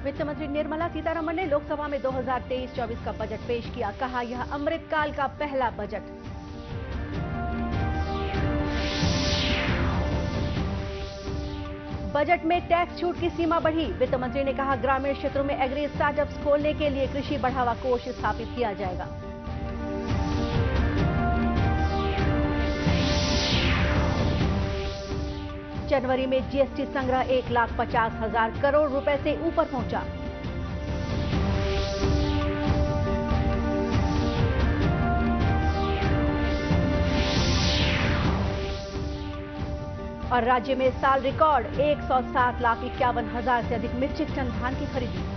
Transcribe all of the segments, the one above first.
वित्त मंत्री निर्मला सीतारमण ने लोकसभा में 2023-24 का बजट पेश किया। कहा, यह अमृतकाल का पहला बजट। बजट में टैक्स छूट की सीमा बढ़ी। वित्त मंत्री ने कहा, ग्रामीण क्षेत्रों में एग्री स्टार्टअप्स खोलने के लिए कृषि बढ़ावा कोष स्थापित किया जाएगा। जनवरी में जीएसटी संग्रह 1,50,000 करोड़ रुपए से ऊपर पहुंचा। और राज्य में साल रिकॉर्ड 107,51,000 से अधिक मीट्रिक टन धान की खरीदी।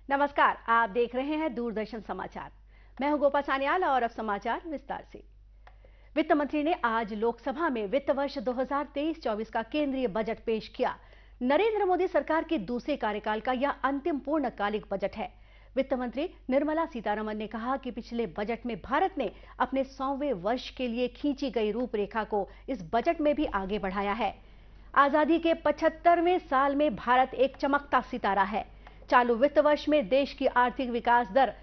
नमस्कार, आप देख रहे हैं दूरदर्शन समाचार। मैं हूं गोपा सान्याल और अब समाचार विस्तार से। वित्त मंत्री ने आज लोकसभा में वित्त वर्ष 2023-24 का केंद्रीय बजट पेश किया। नरेंद्र मोदी सरकार के दूसरे कार्यकाल का यह अंतिम पूर्णकालिक बजट है। वित्त मंत्री निर्मला सीतारमण ने कहा कि पिछले बजट में भारत ने अपने 100वें वर्ष के लिए खींची गई रूपरेखा को इस बजट में भी आगे बढ़ाया है। आजादी के 75वें साल में भारत एक चमकता सितारा है। चालू वित्त वर्ष में देश की आर्थिक विकास दर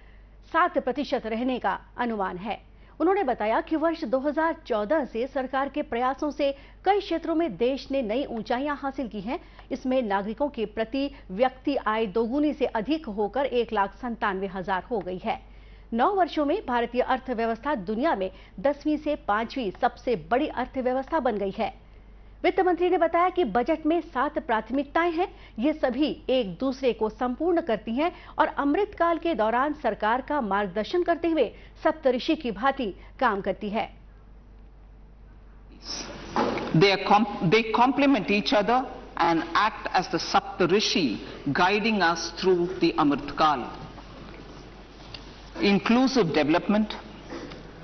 7% रहने का अनुमान है। उन्होंने बताया कि वर्ष 2014 से सरकार के प्रयासों से कई क्षेत्रों में देश ने नई ऊंचाइयां हासिल की हैं। इसमें नागरिकों की प्रति व्यक्ति आय दोगुनी से अधिक होकर 1,97,000 हो गई है। 9 वर्षों में भारतीय अर्थव्यवस्था दुनिया में 10वीं से 5वीं सबसे बड़ी अर्थव्यवस्था बन गई है। वित्त मंत्री ने बताया कि बजट में 7 प्राथमिकताएं हैं। ये सभी एक दूसरे को संपूर्ण करती हैं और अमृतकाल के दौरान सरकार का मार्गदर्शन करते हुए सप्तऋषि की भांति काम करती है। They complement each other and act as the Saptarishi, guiding us through the Amritkal. Inclusive development,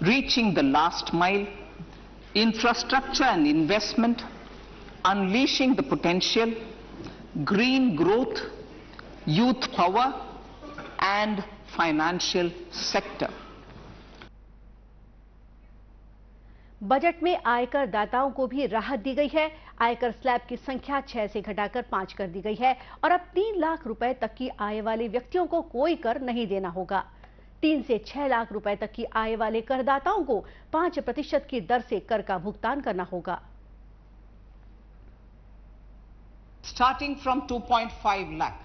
reaching the last mile, infrastructure and investment, unleashing the potential, green growth, youth power and financial sector. Budget में आयकर दाताओं को भी राहत दी गई है। आयकर slab की संख्या 6 से घटाकर 5 कर दी गई है और अब 3 लाख रुपए तक की आय वाले व्यक्तियों को कोई कर नहीं देना होगा। 3 से 6 लाख रुपए तक की आय वाले करदाताओं को 5% की दर से कर का भुगतान करना होगा। Starting from 2.5 lakh,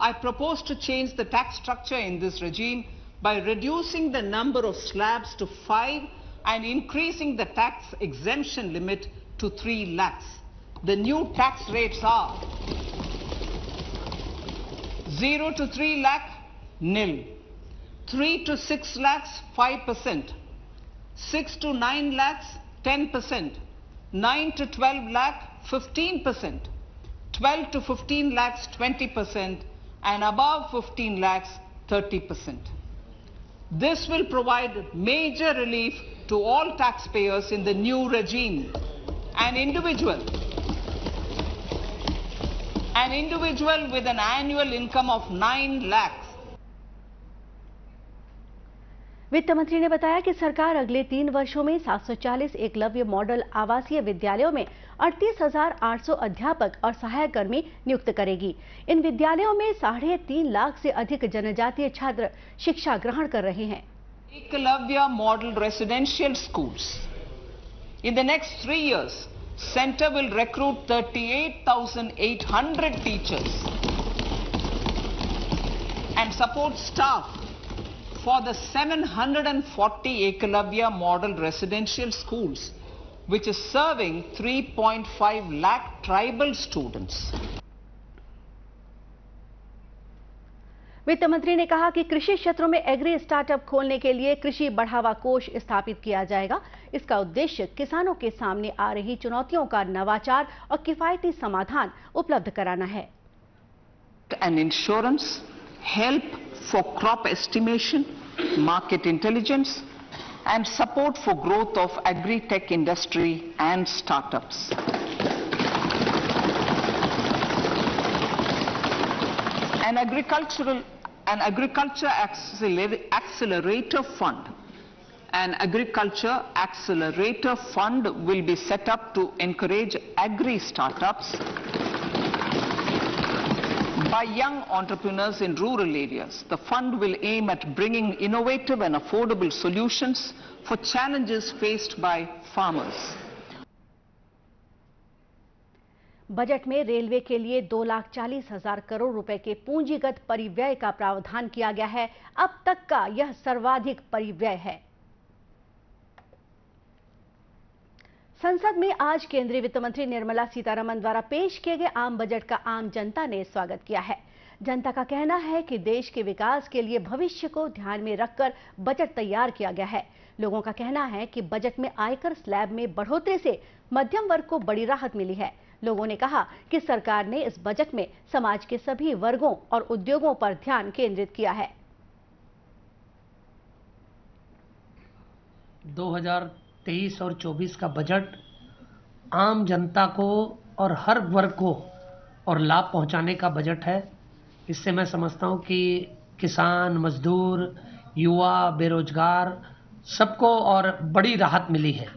I propose to change the tax structure in this regime by reducing the number of slabs to 5 and increasing the tax exemption limit to 3 lakhs. The new tax rates are 0 to 3 lakh, nil. 3 to 6 lakhs, 5%. 6 to 9 lakhs, 10%. 9 to 12 lakh, 15%. 12 to 15 lakhs, 20%. And above 15 lakhs, 30%. This will provide major relief to all taxpayers in the new regime. An individual with an annual income of 9 lakhs. वित्त मंत्री ने बताया कि सरकार अगले 3 वर्षों में 740 Eklavya model आवासीय विद्यालयों में 38,800 अध्यापक और सहायक कर्मी नियुक्त करेगी। इन विद्यालयों में 3.5 लाख से अधिक जनजातीय छात्र शिक्षा ग्रहण कर रहे हैं। Eklavya model residential schools. In the next 3 years, center will recruit 38,800 teachers and support staff for the 740 Eklavya model residential schools, which is serving 3.5 lakh tribal students. वित्त मंत्री ने कहा कि कृषि क्षेत्रों में एग्री स्टार्टअप खोलने के लिए कृषि बढ़ावा कोष स्थापित किया जाएगा। इसका उद्देश्य किसानों के सामने आ रही चुनौतियों का नवाचार और किफायती समाधान उपलब्ध कराना है। And insurance, help for crop estimation, market intelligence, and support for growth of agri-tech industry and startups. An agriculture accelerator fund. An agriculture accelerator fund will be set up to encourage agri-startups by young entrepreneurs in rural areas. The fund will aim at bringing innovative and affordable solutions for challenges faced by farmers. Budget में railway के लिए 2,40,000 करोड़ रुपए के पूंजीगत परिव्यय का प्रावधान किया गया है। अब तक का यह सर्वाधिक परिव्यय है। संसद में आज केंद्रीय वित्त मंत्री निर्मला सीतारमण द्वारा पेश किए गए आम बजट का आम जनता ने स्वागत किया है। जनता का कहना है कि देश के विकास के लिए भविष्य को ध्यान में रखकर बजट तैयार किया गया है। लोगों का कहना है कि बजट में आयकर स्लैब में बढ़ोतरी से मध्यम वर्ग को बड़ी राहत मिली है। लोगों ने कहा कि सरकार ने इस बजट में समाज के सभी वर्गों और उद्योगों पर ध्यान केंद्रित किया है। 2023 और 24 का बजट आम जनता को और हर वर्ग को और लाभ पहुंचाने का बजट है। इससे मैं समझता हूं कि किसान, मजदूर, युवा, बेरोजगार सबको और बड़ी राहत मिली है।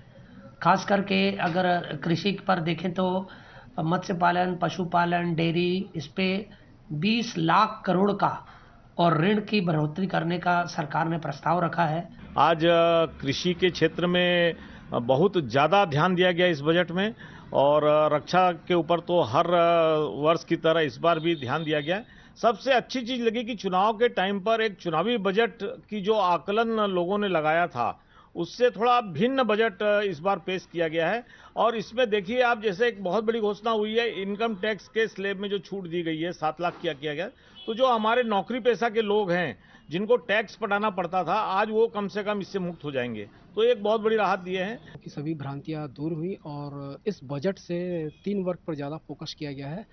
खास करके अगर कृषि पर देखें तो मत्स्य पालन, पशुपालन, डेयरी, इस पे 20 लाख करोड़ का और ऋण की बढ़ोतरी करने का सरकार ने प्रस्ताव रखा है। आज कृषि के क्षेत्र में बहुत ज़्यादा ध्यान दिया गया इस बजट में, और रक्षा के ऊपर तो हर वर्ष की तरह इस बार भी ध्यान दिया गया है। सबसे अच्छी चीज़ लगी कि चुनाव के टाइम पर एक चुनावी बजट की जो आकलन लोगों ने लगाया था, उससे थोड़ा भिन्न बजट इस बार पेश किया गया है। और इसमें देखिए आप, जैसे एक बहुत बड़ी घोषणा हुई है, इनकम टैक्स के स्लैब में जो छूट दी गई है 7 लाख किया गया। तो जो हमारे नौकरी पेशा के लोग हैं जिनको टैक्स पटाना पड़ता था, आज वो कम से कम इससे मुक्त हो जाएंगे। तो एक बहुत बड़ी राहत दिए हैं कि सभी भ्रांतियां दूर हुई और इस बजट से 3 वर्ग पर ज़्यादा फोकस किया गया है।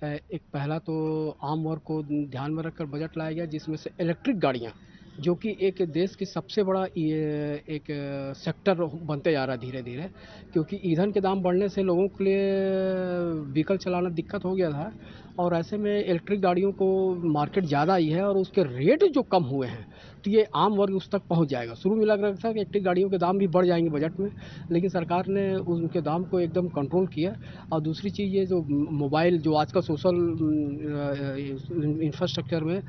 एक पहला तो आम वर्ग को ध्यान में रखकर बजट लाया गया, जिसमें से इलेक्ट्रिक गाड़ियां, जो कि एक देश की सबसे बड़ा एक सेक्टर बनते जा रहा है धीरे धीरे, क्योंकि ईंधन के दाम बढ़ने से लोगों के लिए व्हीकल चलाना दिक्कत हो गया था। और ऐसे में इलेक्ट्रिक गाड़ियों को मार्केट ज़्यादा आई है और उसके रेट जो कम हुए हैं, तो ये आम वर्ग उस तक पहुंच जाएगा। शुरू में लग रहा था कि इलेक्ट्रिक गाड़ियों के दाम भी बढ़ जाएंगे बजट में, लेकिन सरकार ने उनके दाम को एकदम कंट्रोल किया। और दूसरी चीज़, ये जो मोबाइल, जो आजकल सोशल इंफ्रास्ट्रक्चर में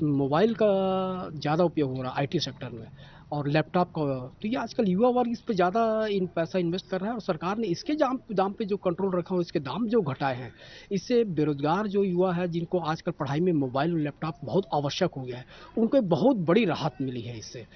मोबाइल का ज़्यादा उपयोग हो रहा है IT सेक्टर में, और लैपटॉप का, तो ये आजकल युवा वर्ग इस पे ज़्यादा पैसा इन्वेस्ट कर रहा है। और सरकार ने इसके दाम पे जो कंट्रोल रखा हो, इसके दाम जो घटाए हैं, इससे बेरोजगार जो युवा है, जिनको आजकल पढ़ाई में मोबाइल और लैपटॉप बहुत आवश्यक हो गया है, उनको बहुत बड़ी राहत मिली है इससे।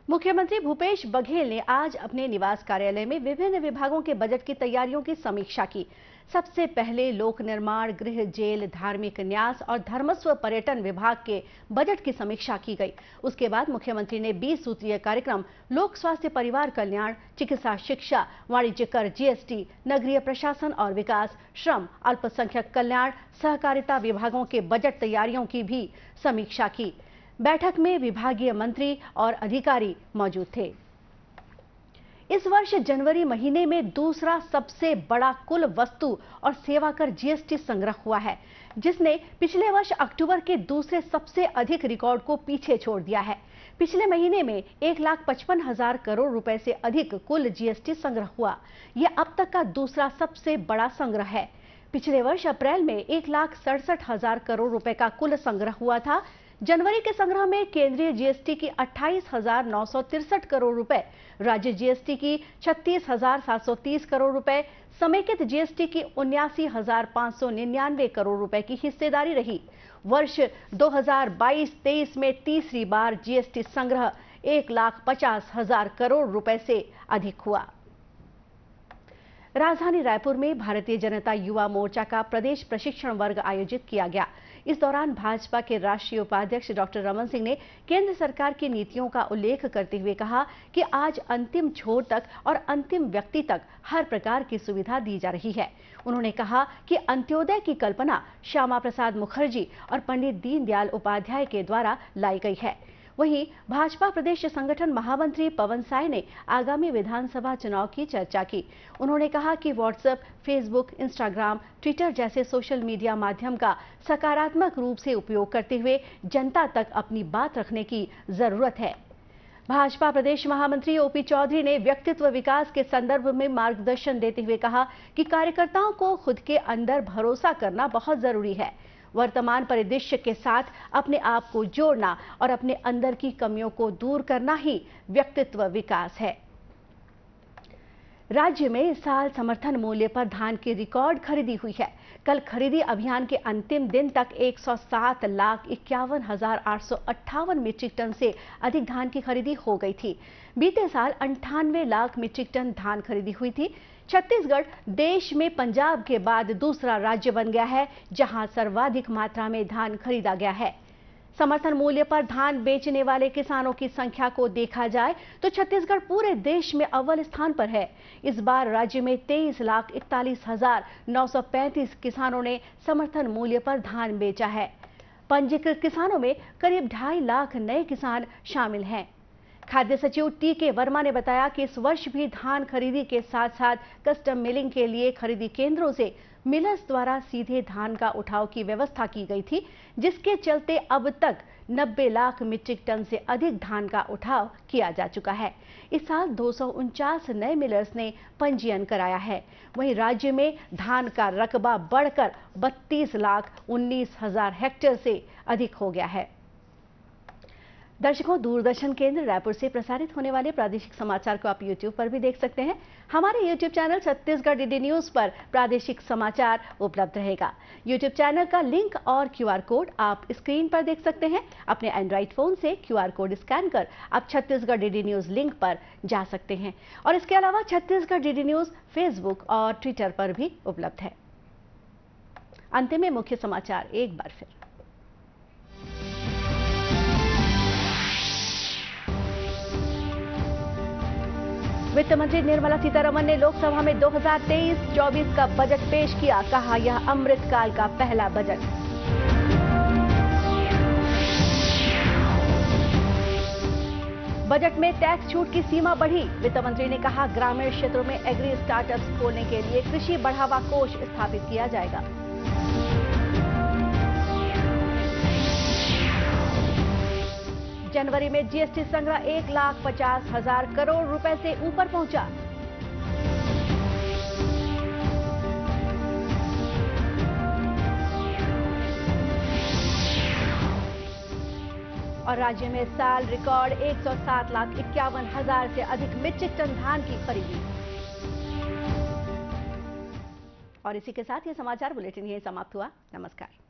मुख्यमंत्री भूपेश बघेल ने आज अपने निवास कार्यालय में विभिन्न विभागों के बजट की तैयारियों की समीक्षा की। सबसे पहले लोक निर्माण, गृह, जेल, धार्मिक न्यास और धर्मस्व पर्यटन विभाग के बजट की समीक्षा की गई। उसके बाद मुख्यमंत्री ने 20 सूत्रीय कार्यक्रम लोक स्वास्थ्य परिवार कल्याण, चिकित्सा शिक्षा, वाणिज्य कर, GST, नगरीय प्रशासन और विकास, श्रम, अल्पसंख्यक कल्याण, सहकारिता विभागों के बजट तैयारियों की भी समीक्षा की। बैठक में विभागीय मंत्री और अधिकारी मौजूद थे। इस वर्ष जनवरी महीने में दूसरा सबसे बड़ा कुल वस्तु और सेवा कर GST संग्रह हुआ है, जिसने पिछले वर्ष अक्टूबर के दूसरे सबसे अधिक रिकॉर्ड को पीछे छोड़ दिया है। पिछले महीने में 1,55,000 करोड़ रुपए से अधिक कुल GST संग्रह हुआ। यह अब तक का दूसरा सबसे बड़ा संग्रह है। पिछले वर्ष अप्रैल में 1,67,000 करोड़ रुपए का कुल संग्रह हुआ था। जनवरी के संग्रह में केंद्रीय GST की 28,963 करोड़ रुपए, राज्य GST की 36,730 करोड़ रुपए, समेकित GST की 79,599 करोड़ रुपए की हिस्सेदारी रही। वर्ष 2022-23 में तीसरी बार GST संग्रह 1,50,000 करोड़ रुपए से अधिक हुआ। राजधानी रायपुर में भारतीय जनता युवा मोर्चा का प्रदेश प्रशिक्षण वर्ग आयोजित किया गया। इस दौरान भाजपा के राष्ट्रीय उपाध्यक्ष डॉक्टर रमन सिंह ने केंद्र सरकार की नीतियों का उल्लेख करते हुए कहा कि आज अंतिम छोर तक और अंतिम व्यक्ति तक हर प्रकार की सुविधा दी जा रही है। उन्होंने कहा कि अंत्योदय की कल्पना श्यामा प्रसाद मुखर्जी और पंडित दीनदयाल उपाध्याय के द्वारा लाई गई है। वहीं भाजपा प्रदेश संगठन महामंत्री पवन साय ने आगामी विधानसभा चुनाव की चर्चा की। उन्होंने कहा कि व्हाट्सएप, फेसबुक, इंस्टाग्राम, ट्विटर जैसे सोशल मीडिया माध्यम का सकारात्मक रूप से उपयोग करते हुए जनता तक अपनी बात रखने की जरूरत है। भाजपा प्रदेश महामंत्री ओपी चौधरी ने व्यक्तित्व विकास के संदर्भ में मार्गदर्शन देते हुए कहा कि कार्यकर्ताओं को खुद के अंदर भरोसा करना बहुत जरूरी है। वर्तमान परिदृश्य के साथ अपने आप को जोड़ना और अपने अंदर की कमियों को दूर करना ही व्यक्तित्व विकास है। राज्य में इस साल समर्थन मूल्य पर धान की रिकॉर्ड खरीदी हुई है। कल खरीदी अभियान के अंतिम दिन तक 107,51,858 मीट्रिक टन से अधिक धान की खरीदी हो गई थी। बीते साल 98 लाख मीट्रिक टन धान खरीदी हुई थी। छत्तीसगढ़ देश में पंजाब के बाद दूसरा राज्य बन गया है जहां सर्वाधिक मात्रा में धान खरीदा गया है। समर्थन मूल्य पर धान बेचने वाले किसानों की संख्या को देखा जाए तो छत्तीसगढ़ पूरे देश में अव्वल स्थान पर है। इस बार राज्य में 23,41,935 किसानों ने समर्थन मूल्य पर धान बेचा है। पंजीकृत किसानों में करीब 2.5 लाख नए किसान शामिल हैं। खाद्य सचिव टी.के. वर्मा ने बताया कि इस वर्ष भी धान खरीदी के साथ साथ कस्टम मिलिंग के लिए खरीदी केंद्रों से मिलर्स द्वारा सीधे धान का उठाव की व्यवस्था की गई थी, जिसके चलते अब तक 90 लाख मीट्रिक टन से अधिक धान का उठाव किया जा चुका है। इस साल 249 नए मिलर्स ने पंजीयन कराया है। वहीं राज्य में धान का रकबा बढ़कर 32,19,000 हेक्टेयर से अधिक हो गया है। दर्शकों, दूरदर्शन केंद्र रायपुर से प्रसारित होने वाले प्रादेशिक समाचार को आप YouTube पर भी देख सकते हैं। हमारे YouTube channel Chhattisgarh DD news पर प्रादेशिक समाचार उपलब्ध रहेगा। YouTube चैनल का लिंक और QR कोड आप स्क्रीन पर देख सकते हैं। अपने एंड्रॉइड फोन से QR कोड स्कैन कर आप छत्तीसगढ़ डीडी न्यूज लिंक पर जा सकते हैं। और इसके अलावा छत्तीसगढ़ डीडी न्यूज फेसबुक और ट्विटर पर भी उपलब्ध है। अंत में मुख्य समाचार एक बार फिर। वित्त मंत्री निर्मला सीतारमण ने लोकसभा में 2023-24 का बजट पेश किया। कहा, यह अमृतकाल का पहला बजट। बजट में टैक्स छूट की सीमा बढ़ी। वित्त मंत्री ने कहा, ग्रामीण क्षेत्रों में एग्री स्टार्टअप्स खोलने के लिए कृषि बढ़ावा कोष स्थापित किया जाएगा। जनवरी में जीएसटी संग्रह 1,50,000 करोड़ रुपए से ऊपर पहुंचा। और राज्य में इस साल रिकॉर्ड 107,51,000 से अधिक मीट्रिक टन धान की खरीदी। और इसी के साथ ये समाचार बुलेटिन यहीं समाप्त हुआ। नमस्कार।